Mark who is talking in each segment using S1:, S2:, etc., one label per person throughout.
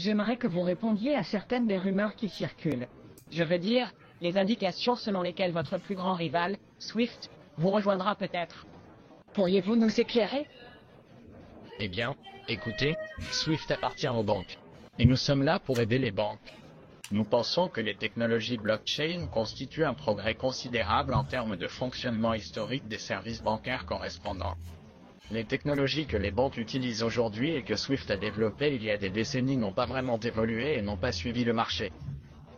S1: J'aimerais que vous répondiez à certaines des rumeurs qui circulent. Je veux dire, les indications selon lesquelles votre plus grand rival, Swift, vous rejoindra peut-être. Pourriez-vous nous éclairer?
S2: Eh bien, écoutez, Swift appartient aux banques. Et nous sommes là pour aider les banques. Nous pensons que les technologies blockchain constituent un progrès considérable en termes de fonctionnement historique des services bancaires correspondants. Les technologies que les banques utilisent aujourd'hui et que Swift a développées il y a des décennies n'ont pas vraiment évolué et n'ont pas suivi le marché.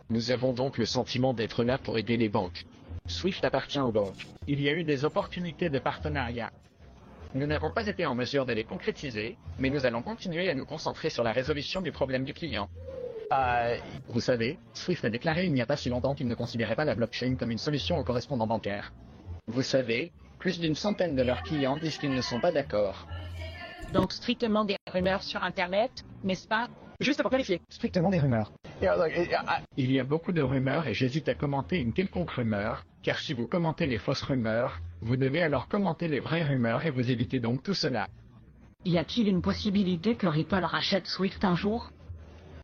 S2: Nous avons donc le sentiment d'être là pour aider les banques. Swift appartient aux banques. Il y a eu des opportunités de partenariat. Nous n'avons pas été en mesure de les concrétiser, mais nous allons continuer à nous concentrer sur la résolution du problème du client. Vous savez, Swift a déclaré il n'y a pas si longtemps qu'il ne considérait pas la blockchain comme une solution aux correspondants bancaires. Vous savez, plus d'une centaine de leurs clients disent qu'ils ne sont pas d'accord.
S1: Donc strictement des rumeurs sur Internet, n'est-ce pas?
S3: Juste pour clarifier, strictement des rumeurs.
S2: Il y a beaucoup de rumeurs et j'hésite à commenter une quelconque rumeur, car si vous commentez les fausses rumeurs, vous devez alors commenter les vraies rumeurs et vous évitez donc tout cela.
S1: Y a-t-il une possibilité que Ripple rachète Swift un jour?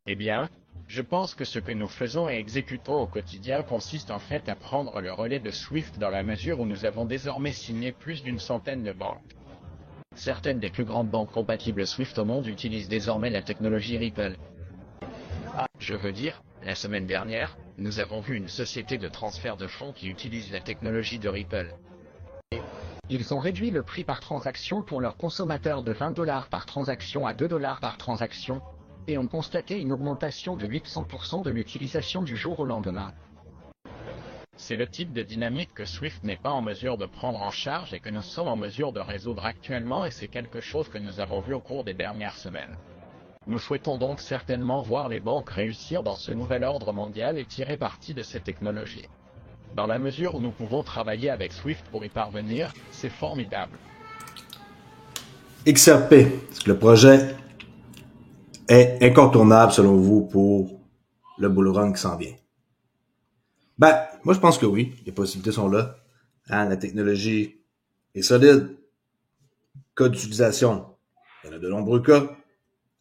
S2: Eh bien, je pense que ce que nous faisons et exécutons au quotidien consiste en fait à prendre le relais de Swift dans la mesure où nous avons désormais signé plus d'une centaine de banques. Certaines des plus grandes banques compatibles Swift au monde utilisent désormais la technologie Ripple. Je veux dire, la semaine dernière, nous avons vu une société de transfert de fonds qui utilise la technologie de Ripple. Ils ont réduit le prix par transaction pour leurs consommateurs de $20 par transaction à $2 par transaction, et ont constaté une augmentation de 800% de l'utilisation du jour au lendemain. C'est le type de dynamique que Swift n'est pas en mesure de prendre en charge et que nous sommes en mesure de résoudre actuellement et c'est quelque chose que nous avons vu au cours des dernières semaines. Nous souhaitons donc certainement voir les banques réussir dans ce nouvel ordre mondial et tirer parti de ces technologies. Dans la mesure où nous pouvons travailler avec Swift pour y parvenir, c'est formidable.
S4: XRP, est-ce que le projet est incontournable selon vous pour le bull run qui s'en vient? Ben, moi je pense que oui, les possibilités sont là. Hein, la technologie est solide. Cas d'utilisation, il y en a de nombreux cas.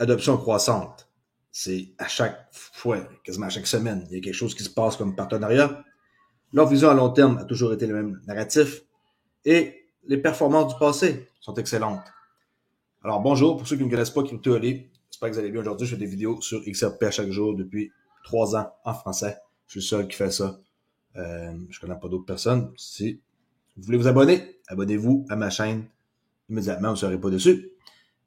S4: Adoption croissante. C'est à chaque fois, quasiment à chaque semaine, il y a quelque chose qui se passe comme partenariat. Leur vision à long terme a toujours été le même narratif. Et les performances du passé sont excellentes. Alors bonjour, pour ceux qui ne me connaissent pas, Crypto Ali. J'espère que vous allez bien aujourd'hui. Je fais des vidéos sur XRP à chaque jour depuis 3 ans en français. Je suis le seul qui fait ça. Je connais pas d'autres personnes. Si vous voulez vous abonner, abonnez-vous à ma chaîne immédiatement, vous ne serez pas dessus.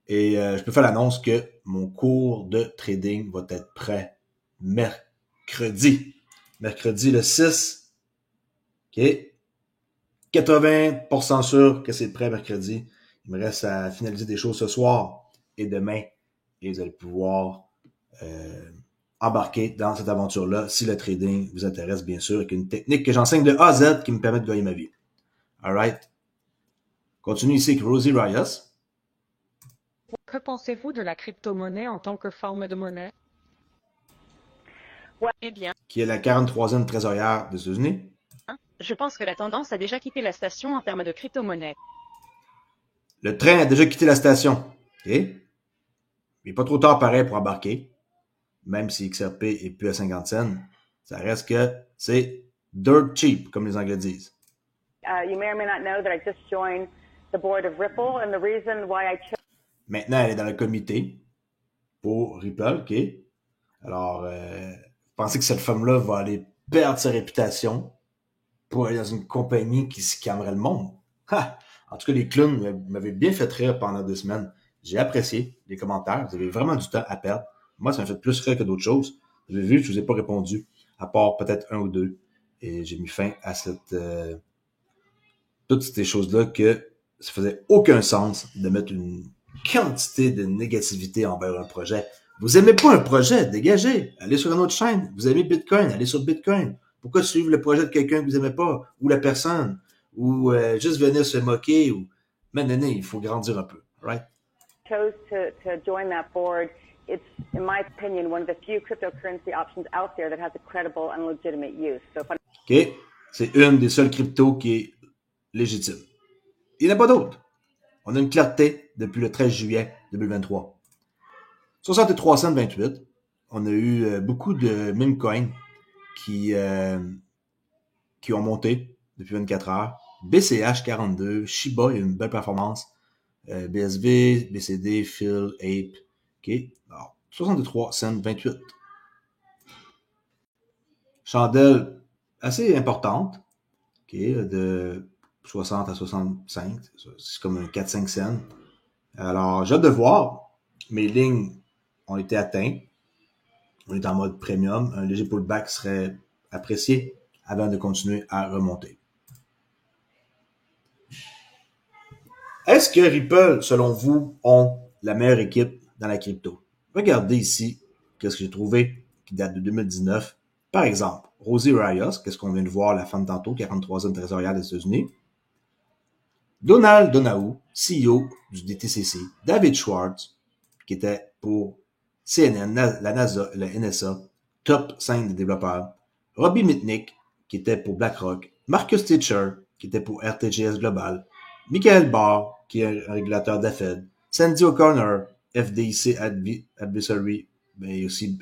S4: Et je peux faire l'annonce que mon cours de trading va être prêt mercredi. Mercredi le 6. OK. 80% sûr que c'est prêt mercredi. Il me reste à finaliser des choses ce soir et demain. Et vous allez pouvoir embarquer dans cette aventure-là si le trading vous intéresse, bien sûr, avec une technique que j'enseigne de A à Z qui me permet de gagner ma vie. Alright. Continue ici avec Rosie Reyes.
S1: Que pensez-vous de la crypto-monnaie en tant que forme de monnaie?
S5: Ouais, eh bien,
S4: Qui est la 43e trésorière des États-Unis.
S5: Je pense que la tendance a déjà quitté la station en termes de crypto-monnaie.
S4: Le train a déjà quitté la station. OK? Il n'est pas trop tard pareil pour embarquer. Même si XRP est plus à 50 cents, ça reste que c'est dirt cheap, comme les Anglais disent.
S6: You may or may not know that I just joined the board of Ripple, and the reason why I chose...
S4: Maintenant, elle est dans le comité pour Ripple, OK? Alors, vous pensez que cette femme-là va aller perdre sa réputation pour aller dans une compagnie qui scammerait le monde? Ha! En tout cas, les clowns m'avaient bien fait rire pendant 2 semaines. J'ai apprécié les commentaires. Vous avez vraiment du temps à perdre. Moi, ça m'a fait plus rire que d'autres choses. Vous avez vu, je vous ai pas répondu, à part peut-être 1 ou 2. Et j'ai mis fin à toutes ces choses-là que ça faisait aucun sens de mettre une quantité de négativité envers un projet. Vous aimez pas un projet, dégagez. Allez sur une autre chaîne. Vous aimez Bitcoin, allez sur Bitcoin. Pourquoi suivre le projet de quelqu'un que vous aimez pas? Ou la personne? Ou juste venir se moquer? Ou... Mais non, il faut grandir un peu. Right?
S6: chose to join that board. It's, in my opinion, one of the few cryptocurrency options out there that has a credible and legitimate use. So if
S4: OK? C'est une des seules cryptos qui est légitime. Il n'y en a pas d'autres. On a une clarté depuis le 13 juillet 2023. 63,28 $. on a eu beaucoup de meme coins qui ont monté depuis 24 heures. BCH 42, Shiba, il y a une belle performance. BSV, BCD, Phil, Ape. OK. Alors, 63 cents 28. Chandelle assez importante. OK, de 60 à 65. C'est comme un 4-5 cents. Alors, j'ai hâte de voir. Mes lignes ont été atteintes. On est en mode premium. Un léger pullback serait apprécié avant de continuer à remonter. Est-ce que Ripple, selon vous, ont la meilleure équipe dans la crypto? Regardez ici qu'est-ce que j'ai trouvé qui date de 2019. Par exemple, Rosie Rios, qu'est-ce qu'on vient de voir la femme tantôt, 43e trésorière des États-Unis. Donald Donahue, CEO du DTCC. David Schwartz, qui était pour CNN, la NASA, la NSA, top 5 des développeurs. Robbie Mitnick, qui était pour BlackRock. Marcus Teacher, qui était pour RTGS Global. Michael Barr, qui est un régulateur de la Fed. Sandy O'Connor, FDIC Advisory, mais aussi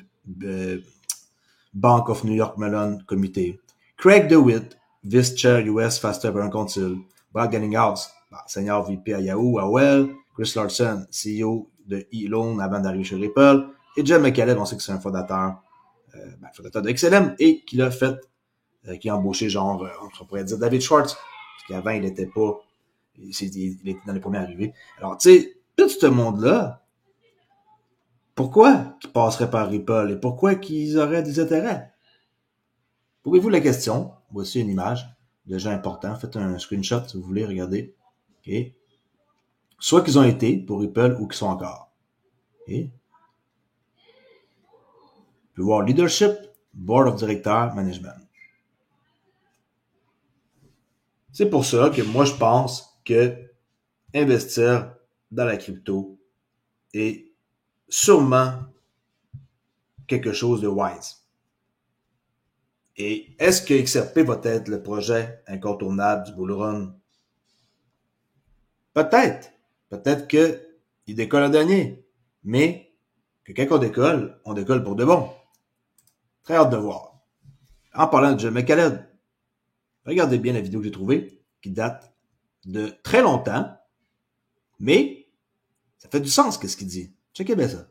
S4: Bank of New York Mellon Committee. Craig DeWitt, Vice Chair US Faster Burn Council. Brad Ganninghouse, senior VP à Yahoo, AOL. Chris Larson, CEO de E-Loan avant d'arriver chez Ripple. Et John McCaleb, on sait que c'est un fondateur de XLM et qui l'a fait, qui a embauché genre, on pourrait dire David Schwartz, parce qu'avant il était pas, il était dans les premiers arrivés. Alors, tu sais, tout ce monde-là, pourquoi qu'ils passeraient par Ripple et pourquoi qu'ils auraient des intérêts? Posez-vous la question. Voici une image de gens importants. Faites un screenshot si vous voulez, regardez. OK. Soit qu'ils ont été pour Ripple ou qu'ils sont encore. OK. Vous pouvez voir Leadership, Board of Directors, Management. C'est pour ça que moi, je pense que investir dans la crypto est sûrement quelque chose de wise. Et est-ce que XRP va être le projet incontournable du bull run? Peut-être. Peut-être qu'il décolle un dernier. Mais que quand on décolle pour de bon. Très hâte de voir. En parlant de John McCaleb, regardez bien la vidéo que j'ai trouvée, qui date de très longtemps, mais ça fait du sens, qu'est-ce qu'il dit. Checkez bien ça.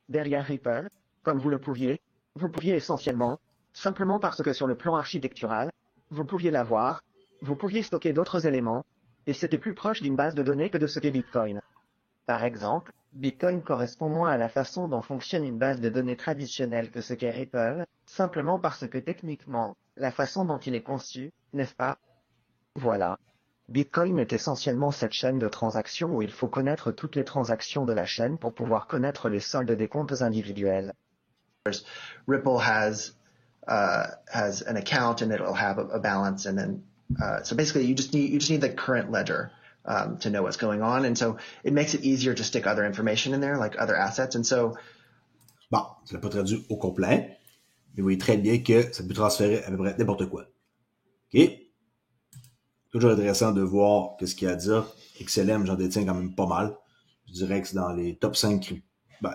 S3: Derrière Ripple, comme vous pouviez essentiellement, simplement parce que sur le plan architectural, vous pouviez l'avoir, vous pouviez stocker d'autres éléments, et c'était plus proche d'une base de données que de ce qu'est Bitcoin. Par exemple, Bitcoin correspond moins à la façon dont fonctionne une base de données traditionnelle que ce qu'est Ripple, simplement parce que techniquement, la façon dont il est conçu, n'est-ce pas? Voilà. Bitcoin est essentiellement cette chaîne de transactions où il faut connaître toutes les transactions de la chaîne pour pouvoir connaître les soldes des comptes individuels.
S7: Ripple has an account and it'll have a balance, and then so basically you just need the current ledger to know what's going on, and so it makes it easier to stick other information in there, like other assets, and so.
S4: Bon, je l'ai pas traduit au complet, mais vous voyez très bien que ça peut transférer à peu près n'importe quoi. OK? Toujours intéressant de voir ce qu'il y a à dire. XLM, j'en détiens quand même pas mal. Je dirais que c'est dans les top 5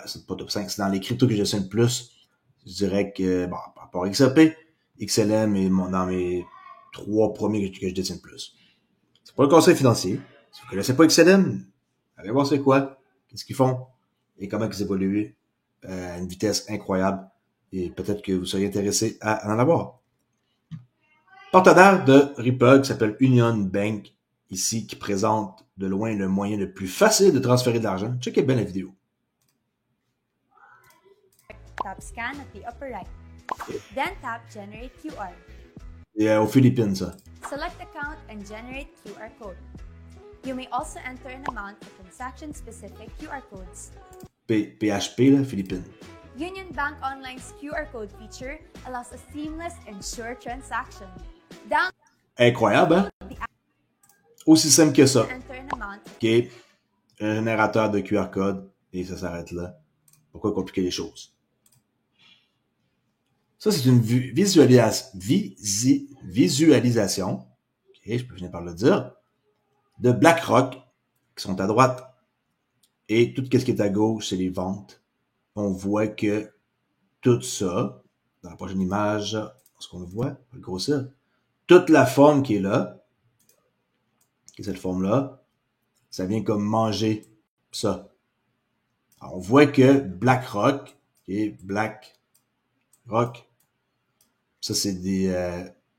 S4: c'est pas top 5, c'est dans les cryptos que j'essaie le plus. Je dirais que, par rapport à XRP, XLM est dans mes 3 premiers que je détiens le plus. C'est pas un conseil financier. Si vous connaissez pas XLM, allez voir c'est quoi, qu'est-ce qu'ils font, et comment ils évoluent à une vitesse incroyable. Et peut-être que vous seriez intéressé à en avoir. Partenaire de Ripple qui s'appelle Union Bank, ici, qui présente de loin le moyen le plus facile de transférer de l'argent. Checkez bien la vidéo.
S8: Tap Scan at the upper right. Then tap Generate QR.
S4: Et aux Philippines, ça.
S8: Select account and generate QR code. You may also enter an amount for transaction-specific QR codes.
S4: PHP, là, Philippines.
S8: Union Bank Online's QR code feature allows a seamless and sure transaction. Download
S4: Incroyable, hein? Aussi simple que ça.
S8: enter an amount.
S4: OK. Un générateur de QR code, et ça s'arrête là. Pourquoi compliquer les choses? Ça, c'est une visualisation, OK, je peux finir par le dire, de BlackRock, qui sont à droite, et tout ce qui est à gauche, c'est les ventes. On voit que tout ça, dans la prochaine image, est-ce qu'on le voit? On va le grossir. Toute la forme qui est là, qui est cette forme-là, ça vient comme manger ça. Alors, on voit que BlackRock, et BlackRock, ça c'est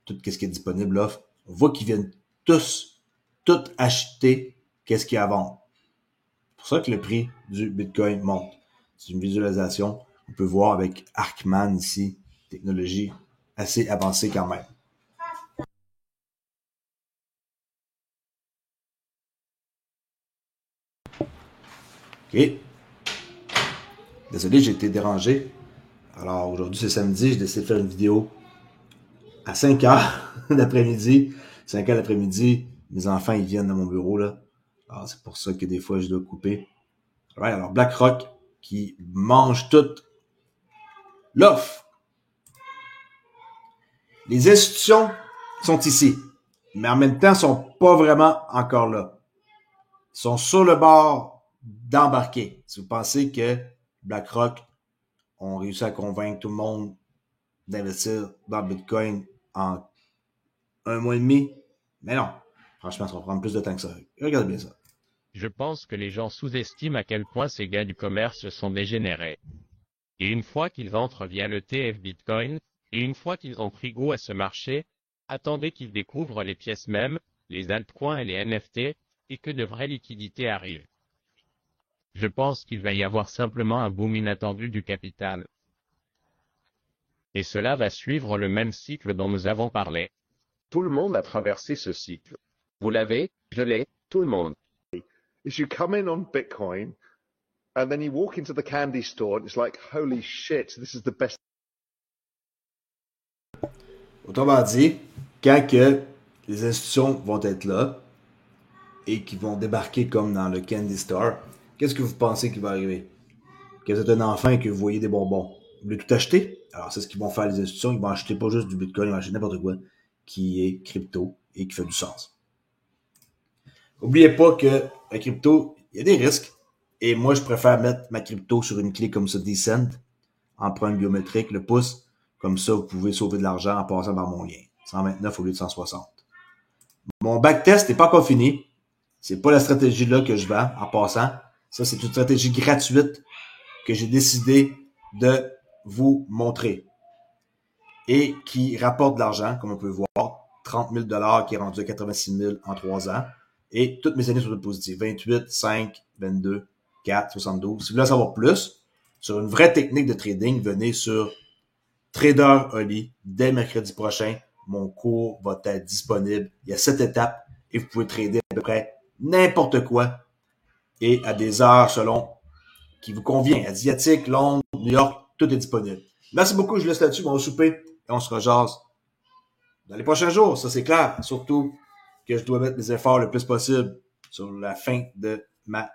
S4: tout ce qui est disponible là. On voit qu'ils viennent tout acheter qu'est-ce qu'il y a à vendre. C'est pour ça que le prix du Bitcoin monte. C'est une visualisation qu'on peut voir avec Arkman ici, technologie assez avancée quand même. OK. Désolé, j'ai été dérangé. Alors, aujourd'hui, c'est samedi, j'ai décidé de faire une vidéo à 5 heures d'après-midi. 5 heures d'après-midi, mes enfants, ils viennent dans mon bureau, là. Alors, c'est pour ça que des fois, je dois couper. Right, alors, BlackRock, qui mange toute l'offre. Les institutions sont ici, mais en même temps, sont pas vraiment encore là. Ils sont sur le bord d'embarquer. Si vous pensez que BlackRock ont réussi à convaincre tout le monde d'investir dans le Bitcoin en 1 mois et demi, mais non. Franchement, ça va prendre plus de temps que ça. Regardez bien ça.
S2: Je pense que les gens sous-estiment à quel point ces gars du commerce sont dégénérés. Et une fois qu'ils entrent via le TF Bitcoin, et une fois qu'ils ont pris goût à ce marché, attendez qu'ils découvrent les pièces mêmes, les altcoins et les NFT, et que de vraies liquidités arrivent. Je pense qu'il va y avoir simplement un boom inattendu du capital. Et cela va suivre le même cycle dont nous avons parlé. Tout le monde a traversé ce cycle. Vous l'avez, je l'ai, tout le monde.
S9: Is you come in on Bitcoin, and then you walk into the candy store, and it's like, holy shit, this is the best.
S4: Autrement dit, quand que les institutions vont être là et qui vont débarquer comme dans le candy store, qu'est-ce que vous pensez qui va arriver? Que vous êtes un enfant et que vous voyez des bonbons. Vous voulez tout acheter? Alors, c'est ce qu'ils vont faire les institutions. Ils vont acheter pas juste du Bitcoin, ils vont acheter n'importe quoi qui est crypto et qui fait du sens. N'oubliez pas que la crypto, il y a des risques. Et moi, je préfère mettre ma crypto sur une clé comme ça, Descent, empreinte biométrique, le pouce. Comme ça, vous pouvez sauver de l'argent en passant par mon lien. 129 au lieu de 160. Mon backtest n'est pas encore fini. C'est pas la stratégie là que je vends en passant. Ça, c'est une stratégie gratuite que j'ai décidé de vous montrer. Et qui rapporte de l'argent, comme on peut voir. 30 000 $ qui est rendu à 86 000 en 3 ans. Et toutes mes années sont toutes positives. 28, 5, 22, 4, 72. Si vous voulez en savoir plus sur une vraie technique de trading, venez sur Trader Oli. Dès mercredi prochain, mon cours va être disponible. Il y a 7 étapes et vous pouvez trader à peu près n'importe quoi et à des heures selon qui vous convient. Asiatique, Londres, New York, tout est disponible. Merci beaucoup, je laisse là-dessus, on va souper et on se rejase dans les prochains jours, ça c'est clair. Surtout que je dois mettre mes efforts le plus possible sur la fin de ma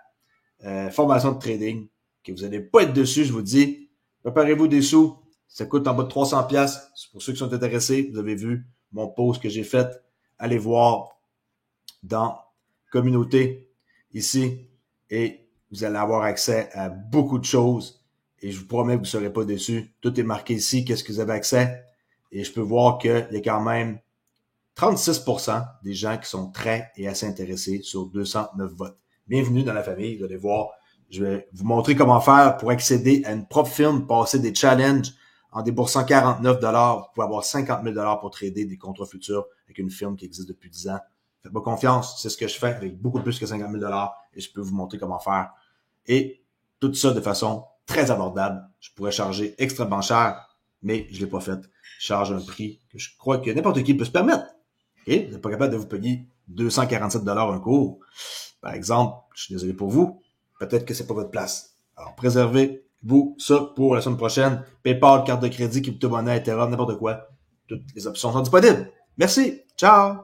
S4: formation de trading, que vous n'allez pas être dessus, je vous dis. Préparez-vous des sous, ça coûte en bas de 300$. C'est pour ceux qui sont intéressés, vous avez vu mon post que j'ai fait. Allez voir dans communauté ici et vous allez avoir accès à beaucoup de choses et je vous promets que vous ne serez pas déçus. Tout est marqué ici, qu'est-ce que vous avez accès et je peux voir qu'il y a quand même 36% des gens qui sont très et assez intéressés sur 209 votes. Bienvenue dans la famille, vous allez voir. Je vais vous montrer comment faire pour accéder à une propre firme, passer des challenges en déboursant 49$. Vous pouvez avoir 50 000$ pour trader des contrats futurs avec une firme qui existe depuis 10 ans. Faites-moi confiance, c'est ce que je fais avec beaucoup plus que 50 000$ et je peux vous montrer comment faire. Et tout ça de façon très abordable. Je pourrais charger extrêmement cher, mais je l'ai pas fait. Je charge un prix que je crois que n'importe qui peut se permettre. Et vous n'êtes pas capable de vous payer 247$ un cours. Par exemple, je suis désolé pour vous, peut-être que c'est pas votre place. Alors, préservez-vous ça pour la semaine prochaine. PayPal, carte de crédit, crypto-monnaie, Ethereum, n'importe quoi. Toutes les options sont disponibles. Merci. Ciao.